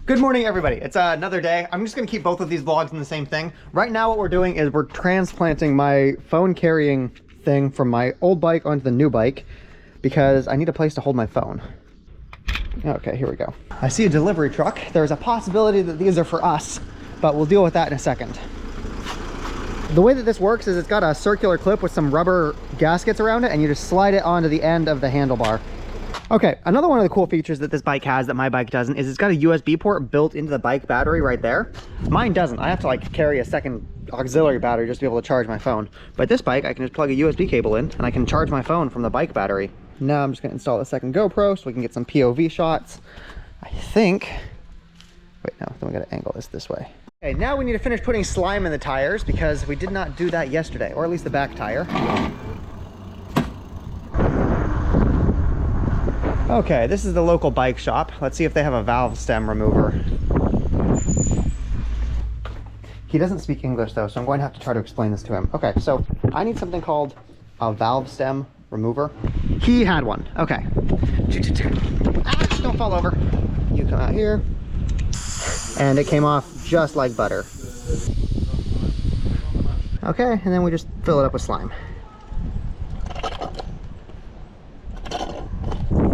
Good morning, everybody. It's another day. I'm just gonna keep both of these vlogs in the same thing. Right now what we're doing is we're transplanting my phone carrying thing from my old bike onto the new bike because I need a place to hold my phone. Okay, here we go. I see a delivery truck. There's a possibility that these are for us, but we'll deal with that in a second. The way that this works is it's got a circular clip with some rubber gaskets around it, and you just slide it onto the end of the handlebar. Okay, another one of the cool features that this bike has that my bike doesn't is it's got a USB port built into the bike battery right there. Mine doesn't. I have to like carry a second auxiliary battery just to be able to charge my phone. But this bike, I can just plug a USB cable in and I can charge my phone from the bike battery. Now I'm just gonna install a second GoPro so we can get some POV shots. I think, wait, no, then we gotta angle this way. Okay, now we need to finish putting slime in the tires because we did not do that yesterday, or at least the back tire. Okay, this is the local bike shop. Let's see if they have a valve stem remover. He doesn't speak English though, so I'm going to have to try to explain this to him. Okay, so I need something called a valve stem remover. He had one. Okay. Ah, don't fall over. You come out here. And it came off just like butter. Okay, and then we just fill it up with slime.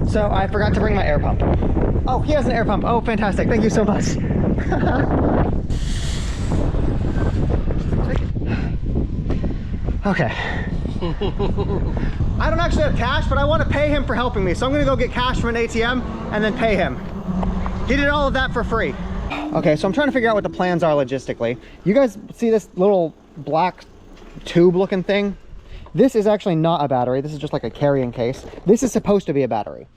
So I forgot to bring my air pump. Oh, he has an air pump. Oh, fantastic. Thank you so much. Okay. I don't actually have cash, but I want to pay him for helping me. So I'm going to go get cash from an ATM and then pay him. He did all of that for free. Okay, so I'm trying to figure out what the plans are logistically. You guys see this little black tube looking thing? This is actually not a battery. This is just like a carrying case. This is supposed to be a battery.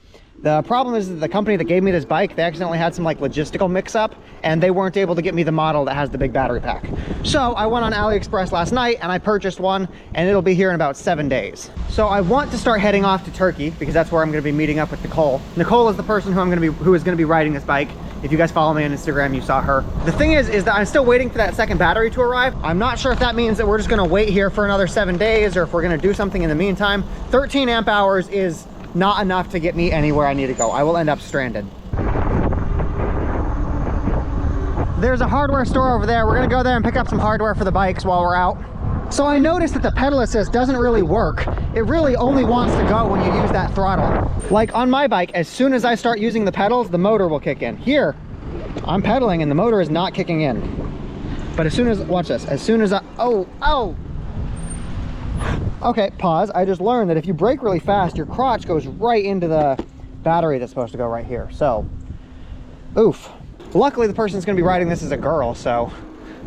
The problem is that the company that gave me this bike, they accidentally had some like logistical mix up and they weren't able to get me the model that has the big battery pack. So I went on AliExpress last night and I purchased one and it'll be here in about 7 days. So I want to start heading off to Turkey because that's where I'm going to be meeting up with Nicole. Nicole is the person who is going to be riding this bike. If you guys follow me on Instagram, you saw her. The thing is that I'm still waiting for that second battery to arrive. I'm not sure if that means that we're just gonna wait here for another 7 days or if we're gonna do something in the meantime. 13 amp hours is not enough to get me anywhere I need to go. I will end up stranded. There's a hardware store over there. We're gonna go there and pick up some hardware for the bikes while we're out. So I noticed that the pedal assist doesn't really work. It really only wants to go when you use that throttle. Like on my bike, as soon as I start using the pedals, the motor will kick in. Here, I'm pedaling and the motor is not kicking in. But as soon as, watch this, as soon as oh! Okay, pause. I just learned that if you brake really fast, your crotch goes right into the battery that's supposed to go right here. So, oof. Luckily, the person that's gonna be riding this is a girl, so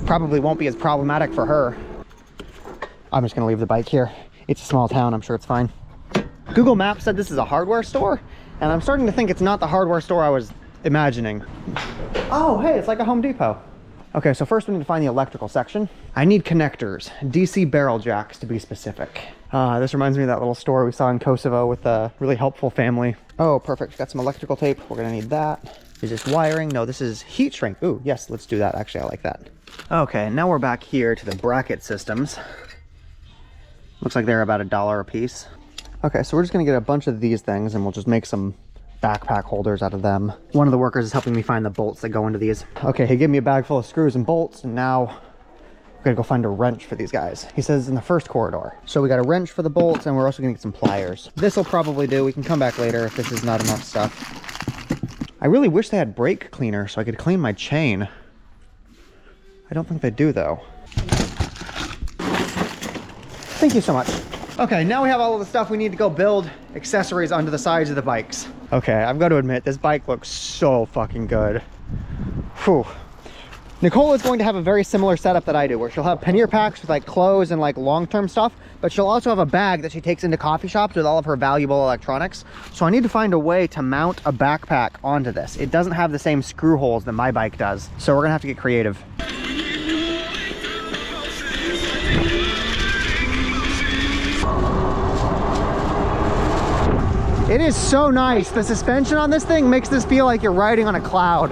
probably won't be as problematic for her. I'm just gonna leave the bike here. It's a small town, I'm sure it's fine. Google Maps said this is a hardware store, and I'm starting to think it's not the hardware store I was imagining. Oh, hey, it's like a Home Depot. Okay, so first we need to find the electrical section. I need connectors, DC barrel jacks to be specific. This reminds me of that little store we saw in Kosovo with a really helpful family. Oh, perfect, got some electrical tape. We're gonna need that. Is this wiring? No, this is heat shrink. Ooh, yes, let's do that. Actually, I like that. Okay, now we're back here to the bracket systems. Looks like they're about $1 a piece. Okay, so we're just gonna get a bunch of these things and we'll just make some backpack holders out of them. One of the workers is helping me find the bolts that go into these. Okay, he gave me a bag full of screws and bolts, and now we're gonna go find a wrench for these guys. He says in the first corridor. So we got a wrench for the bolts and we're also gonna get some pliers. This'll probably do. We can come back later if this is not enough stuff. I really wish they had brake cleaner so I could clean my chain. I don't think they do though. Thank you so much. Okay, now we have all of the stuff we need to go build accessories onto the sides of the bikes. Okay, I've got to admit, this bike looks so fucking good. Whew. Nicole is going to have a very similar setup that I do, where she'll have pannier packs with like clothes and like long-term stuff, but she'll also have a bag that she takes into coffee shops with all of her valuable electronics. So I need to find a way to mount a backpack onto this. It doesn't have the same screw holes that my bike does, so we're gonna have to get creative. It is so nice. The suspension on this thing makes this feel like you're riding on a cloud.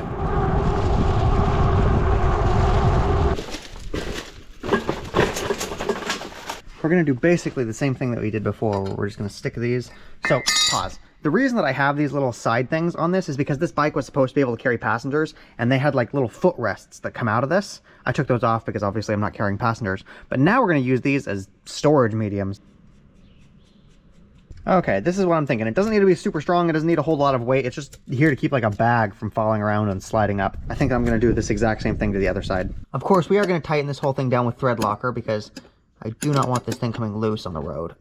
We're gonna do basically the same thing that we did before, where we're just gonna stick these. So, pause. The reason that I have these little side things on this is because this bike was supposed to be able to carry passengers, and they had like little footrests that come out of this. I took those off because obviously I'm not carrying passengers, but now we're going to use these as storage mediums. Okay, this is what I'm thinking. It doesn't need to be super strong. It doesn't need a whole lot of weight. It's just here to keep like a bag from falling around and sliding up. I think I'm going to do this exact same thing to the other side. Of course, we are going to tighten this whole thing down with thread locker because I do not want this thing coming loose on the road.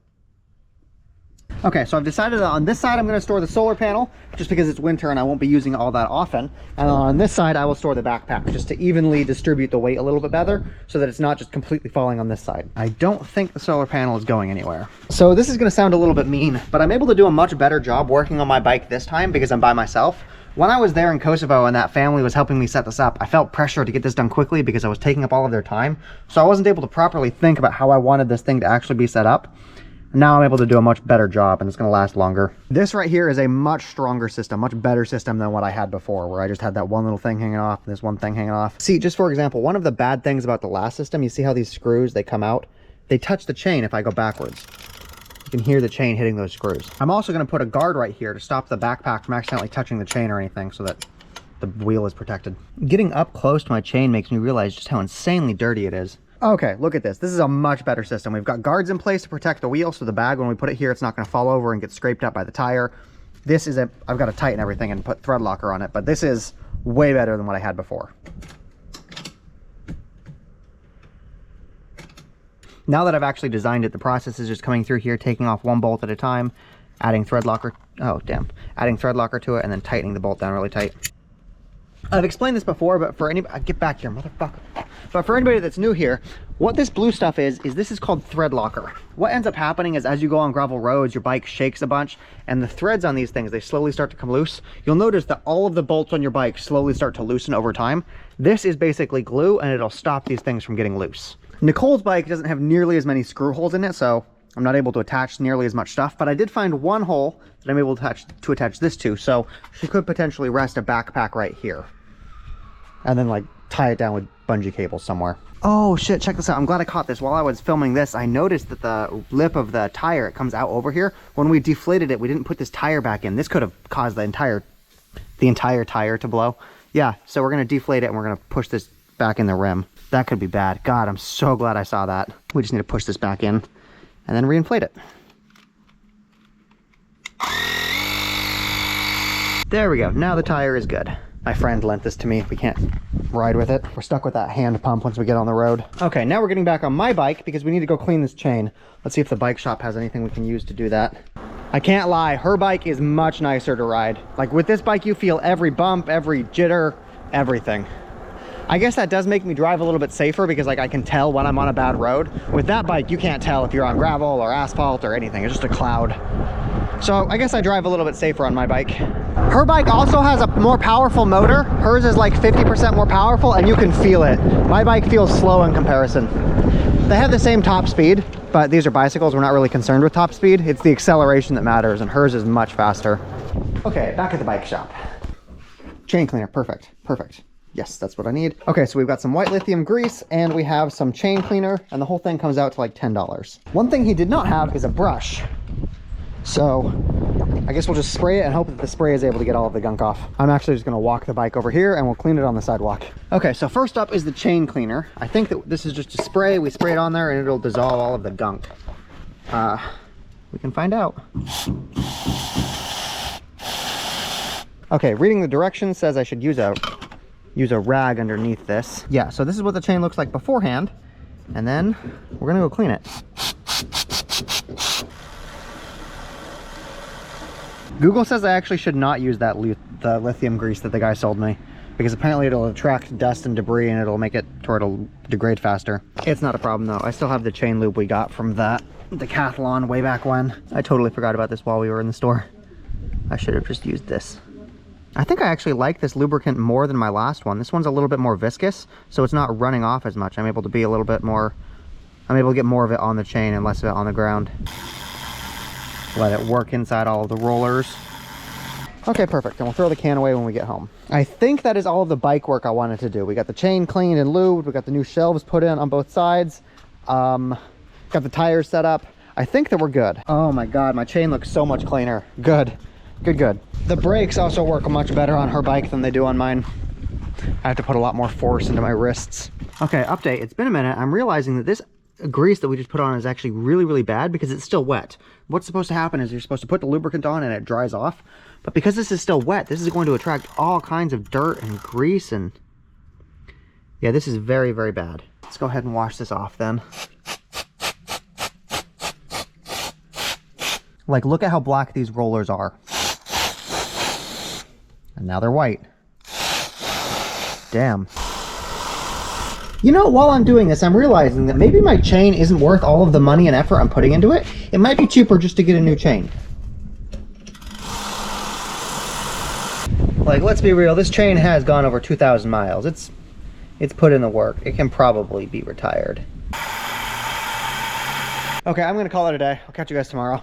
Okay, so I've decided that on this side I'm going to store the solar panel just because it's winter and I won't be using it all that often. And on this side I will store the backpack just to evenly distribute the weight a little bit better so that it's not just completely falling on this side. I don't think the solar panel is going anywhere. So this is going to sound a little bit mean, but I'm able to do a much better job working on my bike this time because I'm by myself. When I was there in Kosovo and that family was helping me set this up, I felt pressure to get this done quickly because I was taking up all of their time. So I wasn't able to properly think about how I wanted this thing to actually be set up. Now I'm able to do a much better job and it's going to last longer. This right here is a much stronger system, much better system than what I had before, where I just had that one little thing hanging off and this one thing hanging off. See, just for example, one of the bad things about the last system, you see how these screws, they come out? They touch the chain if I go backwards. You can hear the chain hitting those screws. I'm also going to put a guard right here to stop the backpack from accidentally touching the chain or anything so that the wheel is protected. Getting up close to my chain makes me realize just how insanely dirty it is. Okay, look at this. This is a much better system. We've got guards in place to protect the wheel, so the bag, when we put it here, it's not going to fall over and get scraped up by the tire. This is I've got to tighten everything and put thread locker on it, but this is way better than what I had before. Now that I've actually designed it, the process is just coming through here, taking off one bolt at a time, adding thread locker, adding thread locker to it, and then tightening the bolt down really tight. I've explained this before, but for anybody, get back here, motherfucker. But for anybody that's new here, what this blue stuff is this is called thread locker. What ends up happening is as you go on gravel roads, your bike shakes a bunch, and the threads on these things, they slowly start to come loose. You'll notice that all of the bolts on your bike slowly start to loosen over time. This is basically glue, and it'll stop these things from getting loose. Nicole's bike doesn't have nearly as many screw holes in it, so I'm not able to attach nearly as much stuff, but I did find one hole that I'm able to attach this to, so she could potentially rest a backpack right here. And then like tie it down with bungee cables somewhere. Oh shit, check this out. I'm glad I caught this. While I was filming this, I noticed that the lip of the tire, it comes out over here. When we deflated it, we didn't put this tire back in. This could have caused the entire tire to blow. Yeah, so we're gonna deflate it and we're gonna push this back in the rim. That could be bad. God, I'm so glad I saw that. We just need to push this back in and then reinflate it. There we go. Now the tire is good. My friend lent this to me. We can't ride with it. We're stuck with that hand pump once we get on the road. Okay, now we're getting back on my bike because we need to go clean this chain. Let's see if the bike shop has anything we can use to do that. I can't lie, her bike is much nicer to ride. Like with this bike, you feel every bump, every jitter, everything. I guess that does make me drive a little bit safer because like I can tell when I'm on a bad road. With that bike, you can't tell if you're on gravel or asphalt or anything. It's just a cloud. So I guess I drive a little bit safer on my bike. Her bike also has a more powerful motor. Hers is like 50% more powerful and you can feel it. My bike feels slow in comparison. They have the same top speed, but these are bicycles. We're not really concerned with top speed. It's the acceleration that matters and hers is much faster. Okay, back at the bike shop. Chain cleaner, perfect, perfect. Yes, that's what I need. Okay, so we've got some white lithium grease and we have some chain cleaner and the whole thing comes out to like $10. One thing he did not have is a brush. So I guess we'll just spray it and hope that the spray is able to get all of the gunk off. I'm actually just gonna walk the bike over here and we'll clean it on the sidewalk. Okay, so first up is the chain cleaner. I think that this is just a spray. We spray it on there and it'll dissolve all of the gunk. We can find out. Okay, reading the directions says I should use a rag underneath this. Yeah, so this is what the chain looks like beforehand. And then we're gonna go clean it. Google says I actually should not use that the lithium grease that the guy sold me because apparently it'll attract dust and debris and it'll make it to where it'll degrade faster. It's not a problem though. I still have the chain lube we got from that decathlon way back when. I totally forgot about this while we were in the store. I should have just used this. I think I actually like this lubricant more than my last one. This one's a little bit more viscous, so it's not running off as much. I'm able to be a little bit more, I'm able to get more of it on the chain and less of it on the ground. Let it work inside all of the rollers. Okay, perfect. And we'll throw the can away when we get home. I think that is all of the bike work I wanted to do. We got the chain cleaned and lubed. We got the new shelves put in on both sides. Got the tires set up. I think that we're good. Oh my God, my chain looks so much cleaner. Good. Good, good. The brakes also work much better on her bike than they do on mine. I have to put a lot more force into my wrists. Okay, update. It's been a minute. I'm realizing that this grease that we just put on is actually really, really bad because it's still wet. What's supposed to happen is you're supposed to put the lubricant on and it dries off. But because this is still wet, this is going to attract all kinds of dirt and grease, and yeah, this is very, very bad. Let's go ahead and wash this off then. Like, look at how black these rollers are. And now they're white. Damn. You know, while I'm doing this, I'm realizing that maybe my chain isn't worth all of the money and effort I'm putting into it. It might be cheaper just to get a new chain. Like, let's be real, this chain has gone over 2,000 miles. It's put in the work. It can probably be retired. Okay, I'm gonna call it a day. I'll catch you guys tomorrow.